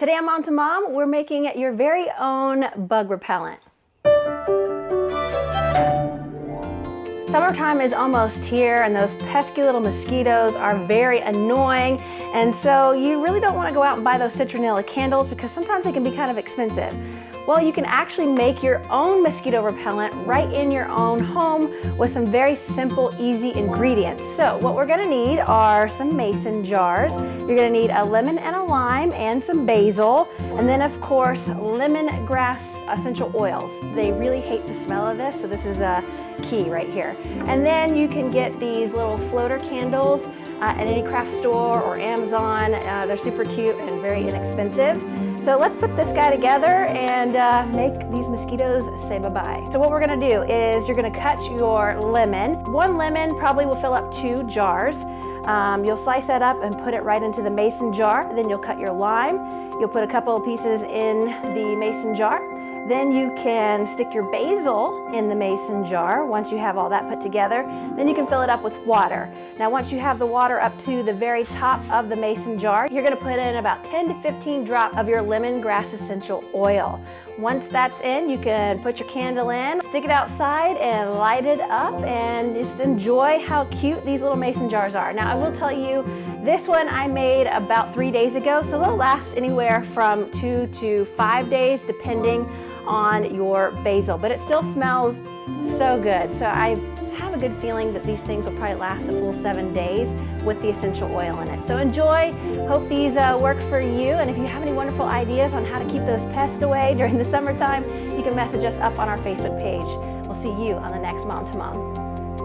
Today on Mom to Mom, we're making your very own bug repellent. Summertime is almost here and those pesky little mosquitoes are very annoying, and so you really don't want to go out and buy those citronella-candles because sometimes they can be kind of expensive. Well, you can actually make your own mosquito repellent right in your own home with some very simple, easy ingredients. So what we're going to need are some mason jars. You're going to need a lemon and a lime and some basil, and then of course lemongrass essential oils. They really hate the smell of this, so this is a key right here. And then you can get these little floater candles at any craft store or Amazon. They're super cute and very inexpensive. So let's put this guy together and make these mosquitoes say bye-bye. So what we're gonna do is you're gonna cut your lemon. One lemon probably will fill up 2 jars. You'll slice that up and put it right into the mason jar. Then you'll cut your lime. You'll put a couple of pieces in the mason jar. Then you can stick your basil in the mason jar. Once you have all that put together, then you can fill it up with water. Now once you have the water up to the very top of the mason jar, you're gonna put in about 10 to 15 drops of your lemongrass essential oil. Once that's in, you can put your candle in, stick it outside and light it up and just enjoy how cute these little mason jars are. Now I will tell you, this one I made about 3 days ago, so they'll last anywhere from 2 to 5 days depending on your basil, but it still smells so good. So I have a good feeling that these things will probably last a full 7 days with the essential oil in it. So enjoy, hope these work for you, and if you have any wonderful ideas on how to keep those pests away during the summertime, you can message us up on our Facebook page. We'll see you on the next Mom to Mom.